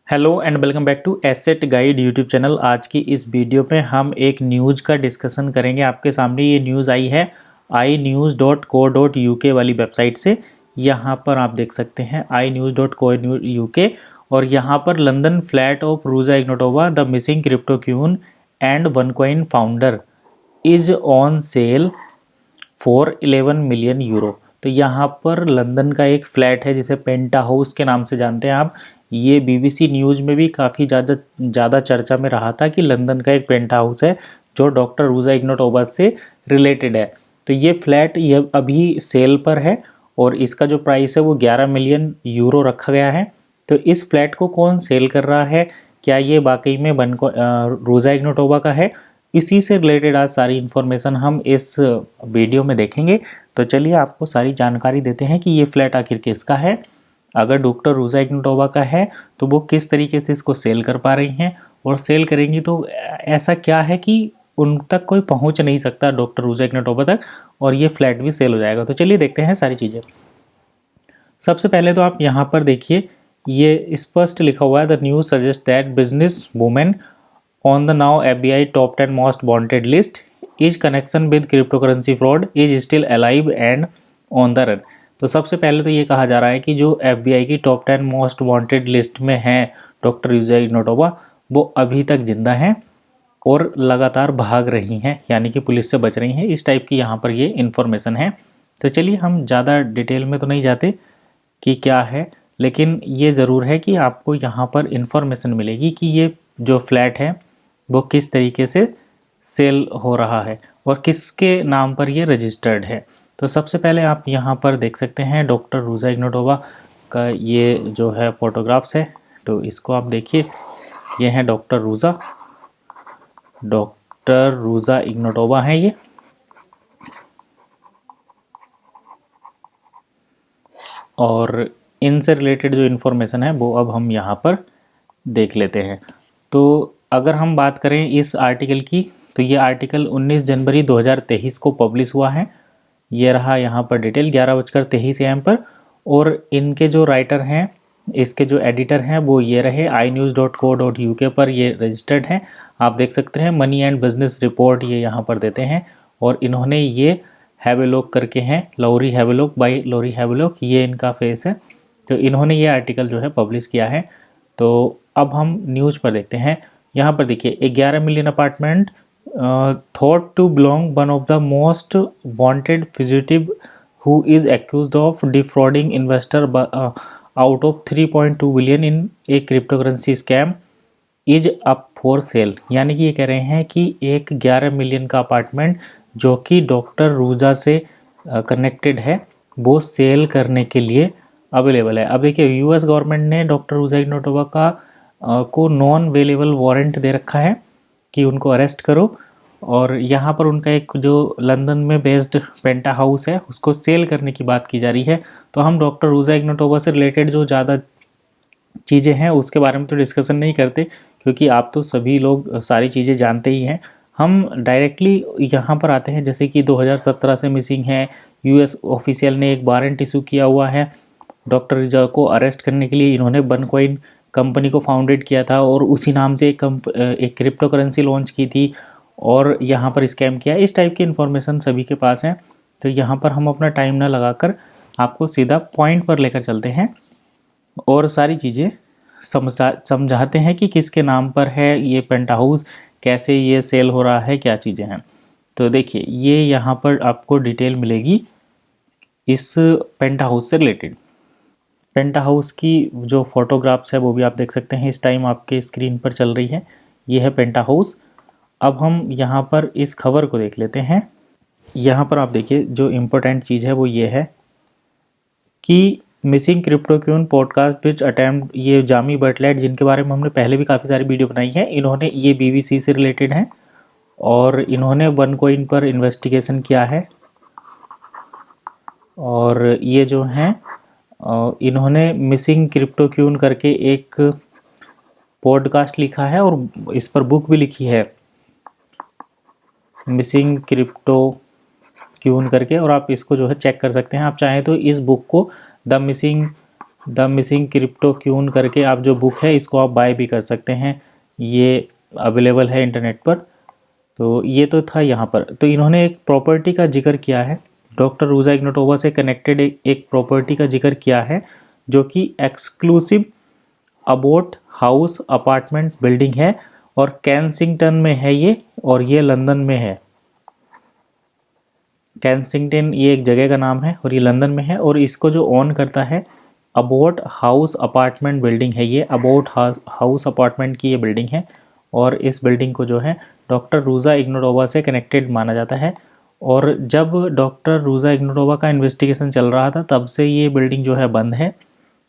Hello and welcome back to asset guide YouTube channel. आज की इस वीडियो में हम एक न्यूज़ का डिस्कशन करेंगे। आपके सामने ये न्यूज़ आई है inews.co.uk वाली वेबसाइट से। यहाँ पर आप देख सकते हैं inews.co.uk और यहाँ पर London flat of Ruja Ignatova the missing crypto queen and OneCoin founder is on sale for 11 million euro. तो यहाँ पर लंदन का एक फ्लैट है जिसे पेंटा हाउस के नाम से जानते हैं आप। ये बीबीसी न्यूज़ में भी काफ़ी ज़्यादा चर्चा में रहा था कि लंदन का एक पेंटा हाउस है जो डॉक्टर रूजा इग्नोटोवा से रिलेटेड है। तो ये फ्लैट ये अभी सेल पर है और इसका जो प्राइस है वो 11 मिलियन यूरो रखा गया है। तो इस फ्लैट को कौन सेल कर रहा है, क्या ये वाकई में रूजा इग्नोटोवा का है, इसी से रिलेटेड आज सारी इन्फॉर्मेशन हम इस वीडियो में देखेंगे। तो चलिए आपको सारी जानकारी देते हैं कि ये फ्लैट आखिर किसका है। अगर डॉक्टर रूजा इग्नोटोवा का है तो वो किस तरीके से इसको सेल कर पा रही हैं, और सेल करेंगी तो ऐसा क्या है कि उन तक कोई पहुंच नहीं सकता डॉक्टर रूजा इग्नोटोवा तक, और ये फ्लैट भी सेल हो जाएगा। तो चलिए देखते हैं सारी चीज़ें। सबसे पहले तो आप यहाँ पर देखिए, ये स्पष्ट लिखा हुआ है the news suggest that business women on the now FBI top 10 most wanted list is connection with cryptocurrency fraud is still alive and on the run। तो सबसे पहले तो ये कहा जा रहा है कि जो FBI की टॉप 10 मोस्ट वांटेड लिस्ट में है डॉक्टर रूजा इग्नोटोवा, वो अभी तक जिंदा हैं और लगातार भाग रही हैं, यानी कि पुलिस से बच रही हैं। इस टाइप की यहाँ पर ये इन्फॉर्मेशन है। तो चलिए हम ज़्यादा डिटेल में तो नहीं जाते कि क्या है, लेकिन ये ज़रूर है कि आपको यहाँ पर इन्फॉर्मेशन मिलेगी कि ये जो फ्लैट है वो किस तरीके से सेल हो रहा है और किसके नाम पर ये रजिस्टर्ड है। तो सबसे पहले आप यहाँ पर देख सकते हैं डॉक्टर रूजा इग्नोटोवा का ये जो है फोटोग्राफ्स है। तो इसको आप देखिए, ये हैं डॉक्टर रूजा इग्नोटोवा हैं ये। और इनसे रिलेटेड जो इन्फॉर्मेशन है वो अब हम यहाँ पर देख लेते हैं। तो अगर हम बात करें इस आर्टिकल की, तो ये आर्टिकल 19 जनवरी 2023 को पब्लिश हुआ है। ये रहा यहाँ पर डिटेल 11:23 AM पर। और इनके जो राइटर हैं, इसके जो एडिटर हैं वो ये रहे inews.co.uk पर ये रजिस्टर्ड हैं। आप देख सकते हैं मनी एंड बिजनेस रिपोर्ट ये यहाँ पर देते हैं। और इन्होंने ये हैवेलॉक करके हैं, लॉरी हैवेलॉक बाय लॉरी हैवेलॉक, ये इनका फेस है। तो इन्होंने ये आर्टिकल जो है पब्लिश किया है। तो अब हम न्यूज़ पर देखते हैं। यहाँ पर देखिए 11 million apartment thought to belong one of the most wanted fugitive who is accused of defrauding investor out of 3.2 billion in a cryptocurrency scam is up for sale. यानी कि ये कह रहे हैं कि एक 11 मिलियन का अपार्टमेंट जो कि डॉक्टर रूजा से कनेक्टेड है वो सेल करने के लिए अवेलेबल है। अब देखिए यूएस गवर्नमेंट ने डॉक्टर रूजा इग्नोटोवा का को नॉन अवेलेबल वारंट दे रखा है कि उनको अरेस्ट करो, और यहाँ पर उनका एक जो लंदन में बेस्ड पेंटा हाउस है उसको सेल करने की बात की जा रही है। तो हम डॉक्टर रूजा इग्नोटोवा से रिलेटेड जो ज़्यादा चीज़ें हैं उसके बारे में तो डिस्कशन नहीं करते, क्योंकि आप तो सभी लोग सारी चीज़ें जानते ही हैं। हम डायरेक्टली यहाँ पर आते हैं, जैसे कि 2017 से मिसिंग है। यूएस ऑफिशियल ने एक वारंट इशू किया हुआ है डॉक्टर रूजा को अरेस्ट करने के लिए। इन्होंने वनकॉइन कंपनी को फाउंडेड किया था और उसी नाम से एक क्रिप्टो करेंसी लॉन्च की थी और यहाँ पर स्कैम किया। इस टाइप की इन्फॉर्मेशन सभी के पास है। तो यहाँ पर हम अपना टाइम ना लगाकर आपको सीधा पॉइंट पर लेकर चलते हैं और सारी चीज़ें समझाते हैं कि किसके नाम पर है ये पेंटा हाउस, कैसे ये सेल हो रहा है, क्या चीज़ें हैं। तो देखिए ये यहाँ पर आपको डिटेल मिलेगी इस पेंटा हाउस से रिलेटेड। पेंटा हाउस की जो फोटोग्राफ्स है वो भी आप देख सकते हैं, इस टाइम आपके स्क्रीन पर चल रही है। ये है पेंटा हाउस। अब हम यहाँ पर इस खबर को देख लेते हैं। यहाँ पर आप देखिए जो इम्पोर्टेंट चीज़ है वो ये है कि मिसिंग क्रिप्टोक्यून पॉडकास्ट विच अटेम्प्ट, ये जामी बटलेट जिनके बारे में हमने पहले भी काफ़ी सारी वीडियो बनाई है, इन्होंने ये बीबीसी से रिलेटेड हैं और इन्होंने वनकॉइन पर इन्वेस्टिगेशन किया है। और ये जो हैं इन्होंने मिसिंग क्रिप्टोक्यून करके एक पॉडकास्ट लिखा है और इस पर बुक भी लिखी है मिसिंग क्रिप्टोक्यून करके, और आप इसको जो है चेक कर सकते हैं। आप चाहें तो इस बुक को the missing the missing crypto queen करके आप जो बुक है इसको आप बाय भी कर सकते हैं, ये अवेलेबल है इंटरनेट पर। तो ये तो था यहाँ पर। तो इन्होंने एक प्रॉपर्टी का जिक्र किया है, डॉक्टर रूजा इग्नाटोवा से कनेक्टेड एक प्रॉपर्टी का जिक्र किया है जो कि exclusive abode house apartment building है और कैंसिंगटन में है ये, और ये लंदन में है। कैंसिंगटन ये एक जगह का नाम है और ये लंदन में है, और इसको जो ओन करता है अबोट हाउस अपार्टमेंट बिल्डिंग है ये, अबोट हाउस अपार्टमेंट की ये बिल्डिंग है। और इस बिल्डिंग को जो है डॉक्टर रूजा इग्नाटोवा से कनेक्टेड माना जाता है। और जब डॉक्टर रूजा इग्नाटोवा का इन्वेस्टिगेशन चल रहा था तब से ये बिल्डिंग जो है बंद है।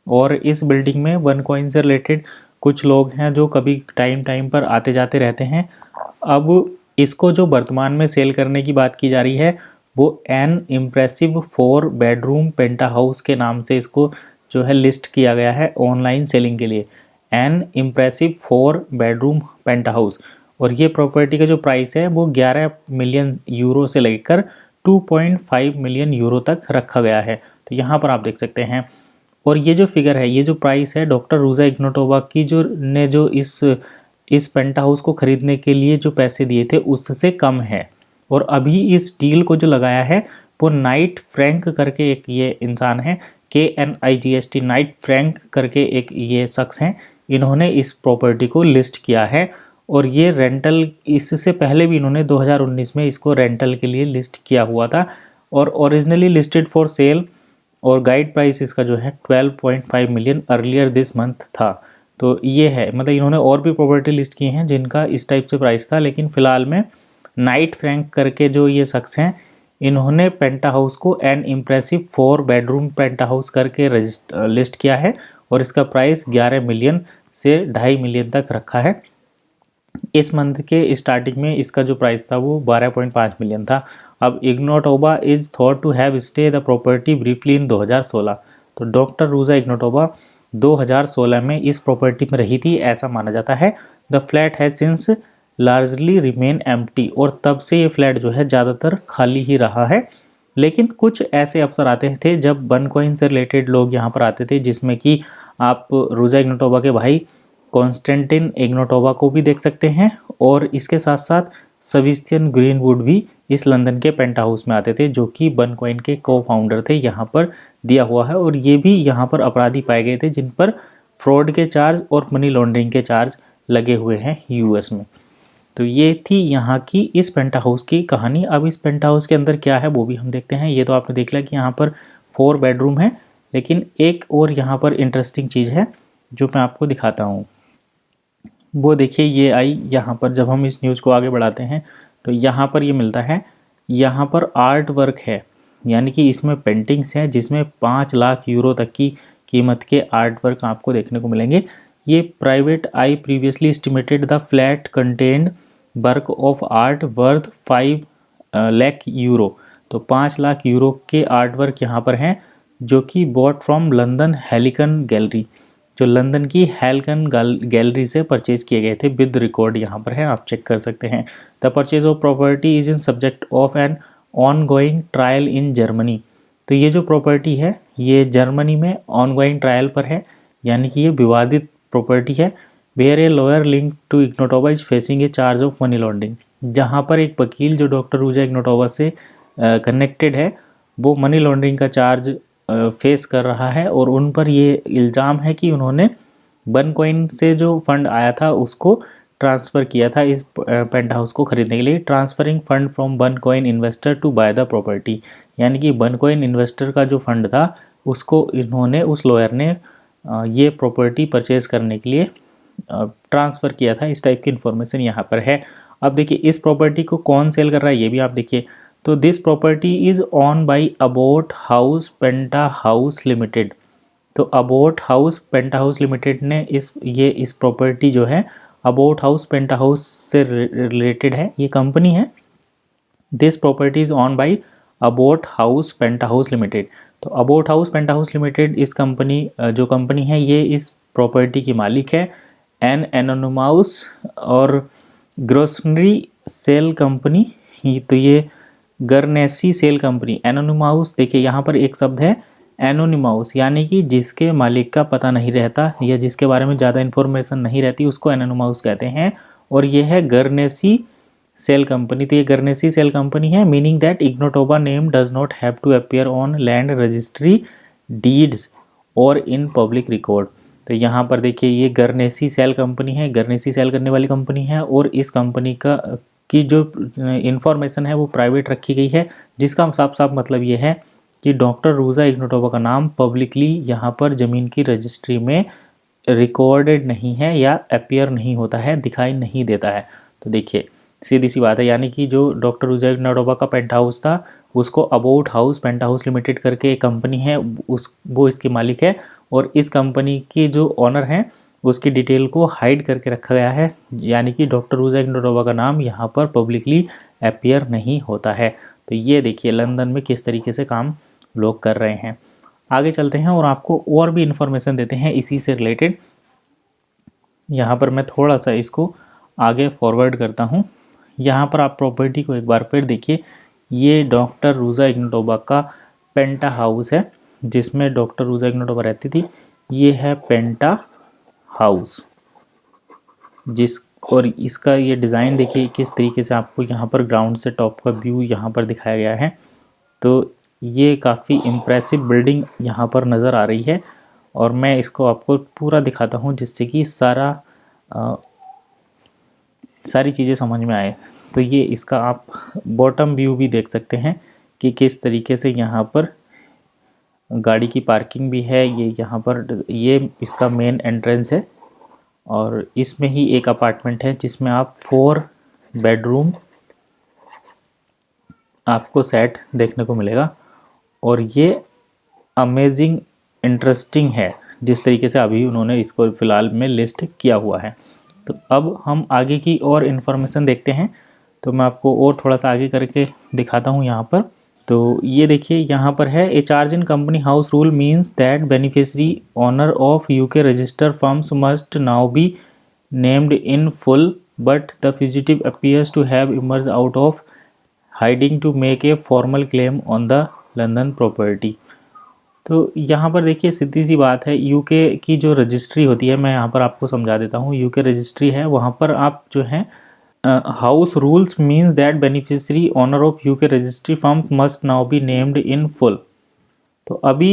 और इस बिल्डिंग में वन कॉइन से रिलेटेड कुछ लोग हैं जो कभी टाइम टाइम पर आते जाते रहते हैं। अब इसको जो वर्तमान में सेल करने की बात की जा रही है वो एन इम्प्रेसिव 4 बेडरूम पेंटा हाउस के नाम से इसको जो है लिस्ट किया गया है ऑनलाइन सेलिंग के लिए, एन इम्प्रेसिव 4 बेडरूम पेंटा हाउस। और ये प्रॉपर्टी का जो प्राइस है वो 11 मिलियन यूरो से लेकर 2.5 मिलियन यूरो तक रखा गया है। तो यहाँ पर आप देख सकते हैं। और ये जो फिगर है, ये जो प्राइस है डॉक्टर रूजा इग्नाटोवा की जो इस पेंटा हाउस को खरीदने के लिए जो पैसे दिए थे उससे कम है। और अभी इस डील को जो लगाया है वो नाइट फ्रैंक करके एक ये इंसान है, KNIGST, नाइट फ्रैंक करके एक ये शख्स हैं, इन्होंने इस प्रॉपर्टी को लिस्ट किया है। और ये रेंटल, इससे पहले भी इन्होंने 2019 में इसको रेंटल के लिए लिस्ट किया हुआ था और ओरिजिनली लिस्टेड फॉर सेल, और गाइड प्राइस इसका जो है 12.5 मिलियन अर्लियर दिस मंथ था। तो ये है, मतलब इन्होंने और भी प्रॉपर्टी लिस्ट की हैं जिनका इस टाइप से प्राइस था, लेकिन फ़िलहाल में नाइट फ्रैंक करके जो ये शख्स हैं इन्होंने पेंटा हाउस को एन इम्प्रेसिव 4 बेडरूम पेंटा हाउस करके लिस्ट किया है और इसका प्राइस 11 मिलियन से 2.5 मिलियन तक रखा है। इस मंथ के स्टार्टिंग में इसका जो प्राइस था वो 12.5 मिलियन था। अब Ignatova is thought to have stay the property briefly in 2016। तो डॉक्टर रूजा इग्नाटोवा 2016 में इस प्रॉपर्टी में रही थी ऐसा माना जाता है। The flat has since largely remain empty, और तब से ये फ्लैट जो है ज़्यादातर खाली ही रहा है। लेकिन कुछ ऐसे अवसर आते थे जब वन कॉइन से रिलेटेड लोग यहाँ पर आते थे, जिसमें कि आप रूजा इग्नाटोवा के भाई कॉन्स्टेंटिन इग्नाटोवा को भी देख सकते हैं, और इसके साथ साथ सेबेस्टियन ग्रीनवुड भी इस लंदन के पेंटा हाउस में आते थे, जो कि वन कॉइन के को फाउंडर थे, यहाँ पर दिया हुआ है। और ये भी यहाँ पर अपराधी पाए गए थे जिन पर फ्रॉड के चार्ज और मनी लॉन्ड्रिंग के चार्ज लगे हुए हैं यूएस में। तो ये थी यहाँ की इस पेंटा हाउस की कहानी। अब इस पेंटा हाउस के अंदर क्या है वो भी हम देखते हैं। ये तो आपने देख लिया कि यहाँ पर 4 बेडरूम है, लेकिन एक और यहाँ पर इंटरेस्टिंग चीज़ है जो मैं आपको दिखाता हूँ। वो देखिए, ये आई यहाँ पर, जब हम इस न्यूज़ को आगे बढ़ाते हैं तो यहाँ पर ये मिलता है, यहाँ पर आर्ट वर्क है, यानी कि इसमें पेंटिंग्स हैं जिसमें 5 लाख यूरो तक की कीमत के आर्ट वर्क आपको देखने को मिलेंगे। ये private I previously estimated the flat contained work of art worth 5 lakh euro. तो 5 लाख यूरो के आर्ट वर्क यहाँ पर हैं जो कि बॉट फ्रॉम लंदन हेलिकन गैलरी, जो लंदन की हेलिकन गैलरी से परचेज किए गए थे। विद रिकॉर्ड यहाँ पर है, आप चेक कर सकते हैं। The purchase of property is in subject of an ongoing trial in Germany. तो ये जो प्रॉपर्टी है ये जर्मनी में ऑन गोइंग ट्रायल पर है, यानी कि ये विवादित प्रॉपर्टी है। Where a lawyer link to Ignatova is facing a charge of money laundering, जहाँ पर एक वकील जो डॉक्टर रूजा इग्नाटोवा से कनेक्टेड है वो मनी लॉन्ड्रिंग का चार्ज फेस कर रहा है, और उन पर ये इल्ज़ाम है कि उन्होंने वन कॉइन से जो फंड आया था उसको ट्रांसफ़र किया था इस पेंट हाउस को खरीदने के लिए। Transferring fund from one coin investor to buy the property, यानी कि वन कॉइन इन्वेस्टर का जो फंड था उसको इन्होंने, उस लॉयर ने ये प्रॉपर्टी परचेज़ करने के लिए ट्रांसफ़र किया था। इस टाइप की इन्फॉर्मेशन यहाँ पर है। अब देखिए इस प्रॉपर्टी को कौन सेल कर रहा है ये भी आप देखिए। तो this property is on by abode house penta house limited. तो अबोट हाउस पेंटा हाउस लिमिटेड ने इस प्रॉपर्टी जो है अबोट हाउस पेंटा हाउस से रिलेटेड है, ये कंपनी है। This property is on by abode house penta house limited. तो अबोट हाउस पेंटा हाउस लिमिटेड इस कंपनी जो कंपनी है ये इस प्रॉपर्टी की मालिक है। एन एनोनिमस और ग्रोसरी सेल कंपनी ही, तो ये गरनेसी सेल कंपनी। एनोनिमस देखिए यहाँ पर एक शब्द है एनोनिमस यानी कि जिसके मालिक का पता नहीं रहता या जिसके बारे में ज़्यादा इन्फॉर्मेशन नहीं रहती उसको एनोनिमस कहते हैं। और ये है गर्नेसी सेल कंपनी। तो ये गर्नेसी सेल कंपनी है, meaning that Ignatova name does not have to appear on land registry deeds और इन पब्लिक रिकॉर्ड। तो यहाँ पर देखिए ये गर्नेसी सेल कंपनी है, गर्नेसी सेल करने वाली कंपनी है और इस कंपनी की जो इन्फॉर्मेशन है वो प्राइवेट रखी गई है, जिसका साफ साफ मतलब ये है कि डॉक्टर रूजा इग्नोटोबा का नाम पब्लिकली यहाँ पर ज़मीन की रजिस्ट्री में रिकॉर्डेड नहीं है या अपीयर नहीं होता है, दिखाई नहीं देता है। तो देखिए सीधी सी बात है, यानी कि जो डॉक्टर रूजा इग्नोटोबा का पेंट हाउस था उसको about house penthouse limited करके एक कंपनी है वो इसके मालिक है, और इस कंपनी के जो ऑनर हैं उसकी डिटेल को हाइड करके रखा गया है, यानी कि डॉक्टर रूजा इग्नोटोबा का नाम यहाँ पर पब्लिकली अपीयर नहीं होता है। तो ये देखिए लंदन में किस तरीके से काम लोग कर रहे हैं। आगे चलते हैं और आपको और भी इन्फॉर्मेशन देते हैं इसी से रिलेटेड। यहाँ पर मैं थोड़ा सा इसको आगे फॉरवर्ड करता हूँ। यहाँ पर आप प्रॉपर्टी को एक बार फिर देखिए, ये डॉक्टर रूजा इग्नोटोबा का पेंटा हाउस है जिसमें डॉक्टर रूजा इग्नोटोबा रहती थी। ये है पेंटा हाउस और इसका ये डिज़ाइन देखिए किस तरीके से आपको यहाँ पर ग्राउंड से टॉप का व्यू यहाँ पर दिखाया गया है। तो ये काफ़ी इम्प्रेसिव बिल्डिंग यहाँ पर नज़र आ रही है और मैं इसको आपको पूरा दिखाता हूँ जिससे कि सारी चीज़ें समझ में आए। तो ये इसका आप बॉटम व्यू भी देख सकते हैं कि किस तरीके से यहाँ पर गाड़ी की पार्किंग भी है। ये यहाँ पर ये इसका मेन एंट्रेंस है और इसमें ही एक अपार्टमेंट है जिसमें आप 4 बेडरूम आपको सेट देखने को मिलेगा। और ये अमेजिंग इंटरेस्टिंग है जिस तरीके से अभी उन्होंने इसको फ़िलहाल में लिस्ट किया हुआ है। तो अब हम आगे की और इन्फॉर्मेशन देखते हैं। तो मैं आपको और थोड़ा सा आगे करके दिखाता हूँ यहाँ पर। तो ये देखिए यहाँ पर है a charge in company house rule means that beneficiary owner of UK register firms must now be named in full but the fugitive appears to have emerge out of hiding to make a formal claim on the London property. तो यहाँ पर देखिए सीधी सी बात है, UK की जो registry होती है, मैं यहाँ पर आपको समझा देता हूँ। यूके रजिस्ट्री है, वहाँ पर आप जो है house rules means that beneficiary owner of UK registry firm must now be named in full. तो अभी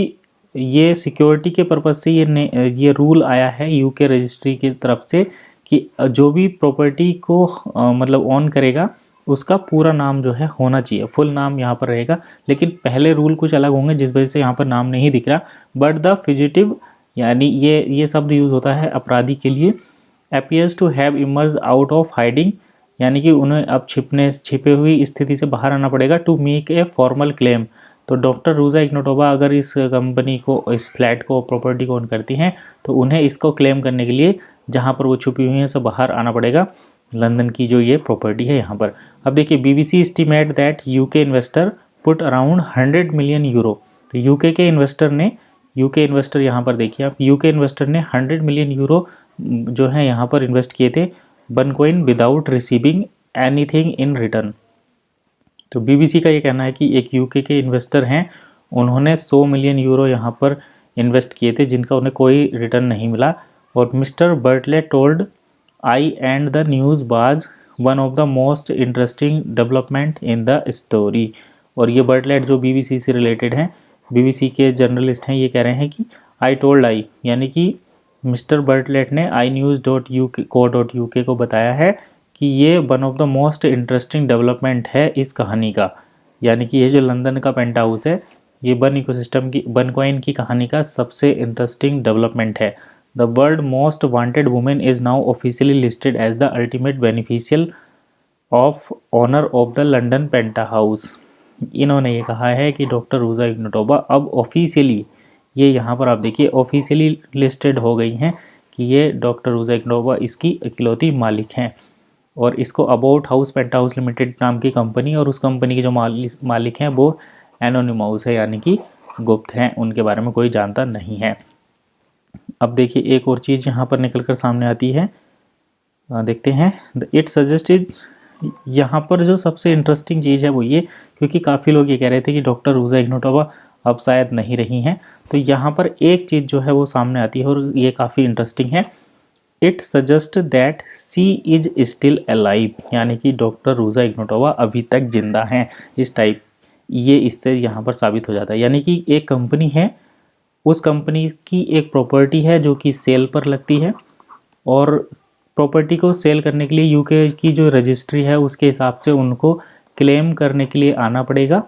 ये सिक्योरिटी के पर्पज़ से ये रूल आया है यूके रजिस्ट्री की तरफ से कि जो भी प्रॉपर्टी को मतलब ऑन करेगा उसका पूरा नाम जो है होना चाहिए, फुल नाम यहाँ पर रहेगा। लेकिन पहले रूल कुछ अलग होंगे जिस वजह से यहाँ पर नाम नहीं दिख रहा। बट द फ्यूजिटिव यानी ये शब्द यूज़ होता है अपराधी के लिए। Appears to have emerge out of hiding यानी कि उन्हें अब छिपे हुई स्थिति से बाहर आना पड़ेगा to make a formal claim. तो डॉक्टर रूजा इग्नोटोबा अगर इस कंपनी को, इस फ्लैट को, प्रॉपर्टी को ओन करती हैं तो उन्हें इसको क्लेम करने के लिए जहाँ पर वो छुपी हुई हैं सब बाहर आना पड़ेगा, लंदन की जो ये प्रॉपर्टी है यहाँ पर। अब देखिए BBC estimate that UK investor put around 100 million euro. तो यूके इन्वेस्टर यहाँ पर देखिए आप, यूके इन्वेस्टर ने 100 मिलियन यूरो जो है यहाँ पर इन्वेस्ट किए थे OneCoin without receiving anything in return. तो BBC का ये कहना है कि एक यूके के इन्वेस्टर हैं, उन्होंने 100 मिलियन यूरो यहाँ पर इन्वेस्ट किए थे जिनका उन्हें कोई रिटर्न नहीं मिला। और mister Bartlett told i and the news was one of the most interesting development in the story. और ये बर्टलेट जो BBC से रिलेटेड हैं, BBC के जर्नलिस्ट हैं, ये कह रहे हैं कि आई टोल्ड आई यानी कि मिस्टर बर्टलेट ने inews.co.uk को बताया है कि ये one of the most interesting development है इस कहानी का। यानी कि ये जो लंदन का पेंट हाउस है ये बनकॉइन की कहानी का सबसे इंटरेस्टिंग डेवलपमेंट है। The world most wanted woman is now officially listed as the ultimate beneficial of owner of the London penthouse. इन्होंने ये कहा है कि डॉक्टर रूजा इग्नोटोबा अब ऑफिशियली, ये यहाँ पर आप देखिए ऑफिशियली लिस्टेड हो गई हैं कि ये डॉक्टर रूजा इग्नोटोबा इसकी इकलौती मालिक हैं। और इसको about house penta house limited नाम की कंपनी, और उस कंपनी के जो मालिक हैं वो एनोनिमस है यानी कि गुप्त हैं, उनके बारे में कोई जानता नहीं है। अब देखिए एक और चीज़ यहाँ पर निकल कर सामने आती है, देखते हैं। इट सजेस्टेड, यहाँ पर जो सबसे इंटरेस्टिंग चीज़ है वो ये, क्योंकि काफ़ी लोग ये कह रहे थे कि डॉक्टर रूजा इग्नोटोबा अब शायद नहीं रही हैं। तो यहाँ पर एक चीज़ जो है वो सामने आती है और ये काफ़ी इंटरेस्टिंग है। It suggest that she is still alive, यानी कि डॉक्टर रूजा इग्नोटोवा अभी तक जिंदा हैं, इस टाइप ये इससे यहाँ पर साबित हो जाता है। यानी कि एक कंपनी है, उस कंपनी की एक प्रॉपर्टी है जो कि सेल पर लगती है, और प्रॉपर्टी को सेल करने के लिए यूके की जो रजिस्ट्री है उसके हिसाब से उनको क्लेम करने के लिए आना पड़ेगा।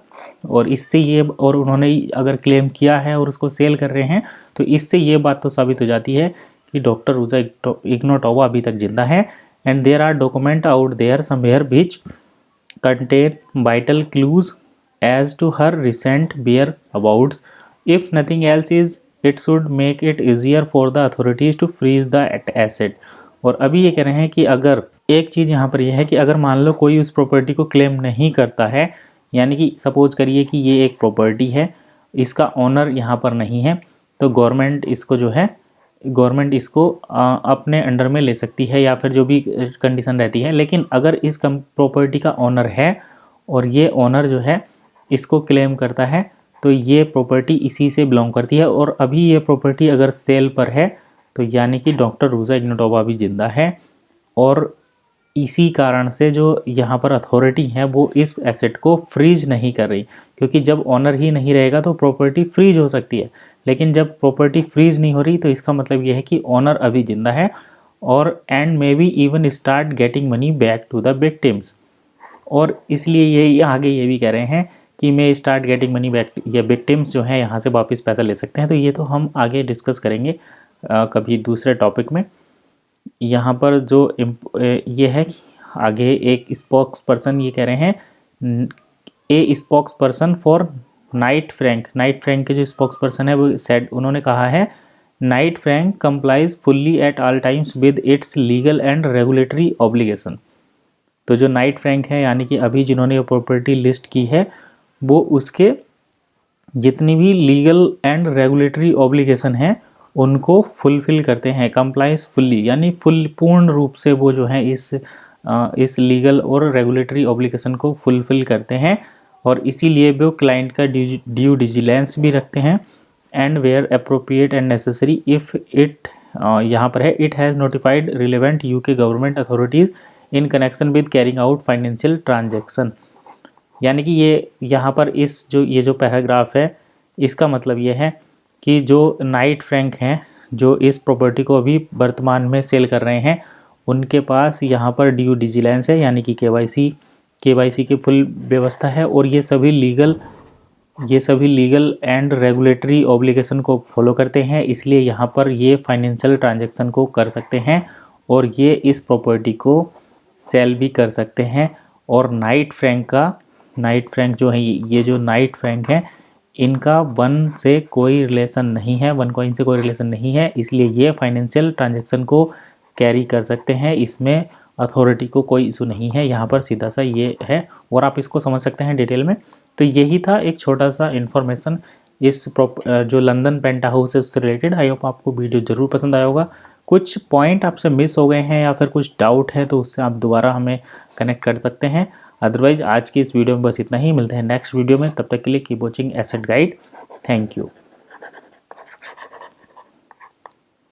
और इससे ये, और उन्होंने अगर क्लेम किया है और उसको सेल कर रहे हैं, तो इससे ये बात तो साबित हो जाती है कि डॉक्टर रूजा इग्नोटोवा अभी तक जिंदा है। And there are document out there somewhere which contain vital clues as to her recent whereabouts. If nothing else is it should make it easier for the authorities to freeze the asset. और अभी ये कह रहे हैं कि अगर एक चीज़ यहाँ पर यह है कि अगर मान लो कोई उस प्रॉपर्टी को क्लेम नहीं करता है, यानी कि सपोज करिए कि ये एक प्रॉपर्टी है, इसका ओनर यहाँ पर नहीं है, तो गवर्नमेंट इसको जो है, गवर्नमेंट इसको अपने अंडर में ले सकती है या फिर जो भी कंडीशन रहती है। लेकिन अगर इस प्रॉपर्टी का ओनर है और ये ओनर जो है इसको क्लेम करता है, तो ये प्रॉपर्टी इसी से बिलोंग करती है। और अभी ये प्रॉपर्टी अगर सेल पर है, तो यानी कि डॉक्टर रूजा इग्नोटोवा भी जिंदा है। और इसी कारण से जो यहाँ पर अथॉरिटी है वो इस एसेट को फ्रीज नहीं कर रही, क्योंकि जब ओनर ही नहीं रहेगा तो प्रॉपर्टी फ्रीज हो सकती है। लेकिन जब प्रॉपर्टी फ्रीज नहीं हो रही तो इसका मतलब ये है कि ओनर अभी जिंदा है, और and maybe even start getting money back to the victims. और इसलिए ये आगे ये भी कह रहे हैं कि मैं स्टार्ट गेटिंग मनी बैक, या विक्टिम्स जो हैं यहाँ से वापस पैसा ले सकते हैं। तो ये तो हम आगे डिस्कस करेंगे कभी दूसरे टॉपिक में। यहाँ पर जो ये है कि आगे एक स्पोक्स पर्सन ये कह रहे हैं, a spokesperson for Knight Frank के जो स्पोक्स पर्सन है वो सेड, उन्होंने कहा है Knight Frank complies fully at all times with its legal and regulatory obligation. तो जो नाइट फ्रैंक है, यानी कि अभी जिन्होंने ये प्रॉपर्टी लिस्ट की है, वो उसके जितनी भी लीगल एंड रेगुलेटरी ऑब्लिगेशन हैं उनको फुलफिल करते हैं। कंप्लाइज फुल्ली यानी पूर्ण रूप से वो जो है इस लीगल और रेगुलेटरी ऑब्लिगेशन को फुलफिल करते हैं, और इसीलिए वो क्लाइंट का ड्यू डिलिजेंस भी रखते हैं। And where appropriate and necessary if it, यहाँ पर है, it has notified relevant UK government authorities in connection with carrying out financial transaction. यानी कि ये यहाँ पर ये जो पैराग्राफ है, इसका मतलब ये है कि जो नाइट फ्रैंक हैं जो इस प्रॉपर्टी को अभी वर्तमान में सेल कर रहे हैं, उनके पास यहाँ पर ड्यू डिलिजेंस है, यानी कि केवाईसी की फुल व्यवस्था है, और ये सभी लीगल एंड रेगुलेटरी ऑब्लिगेशन को फॉलो करते हैं। इसलिए यहाँ पर ये फाइनेंशियल ट्रांजैक्शन को कर सकते हैं और ये इस प्रॉपर्टी को सेल भी कर सकते हैं। और नाइट फ्रैंक जो है, ये जो नाइट फ्रैंक है, इनका वन से कोई रिलेशन नहीं है, वन कॉइन से कोई रिलेशन नहीं है, इसलिए ये फाइनेंशियल ट्रांजैक्शन को कैरी कर सकते हैं। इसमें अथॉरिटी को कोई इशू नहीं है, यहाँ पर सीधा सा ये है, और आप इसको समझ सकते हैं डिटेल में। तो यही था एक छोटा सा इन्फॉर्मेशन इस जो लंदन पेंटा हाउस है उससे रिलेटेड। आई होप आपको वीडियो ज़रूर पसंद आया होगा। कुछ पॉइंट आपसे मिस हो गए हैं या फिर कुछ डाउट है तो उससे आप दोबारा हमें कनेक्ट कर सकते हैं। अदरवाइज आज की इस वीडियो में बस इतना ही, मिलते हैं नेक्स्ट वीडियो में। तब तक के लिए keep watching asset guide. Thank you.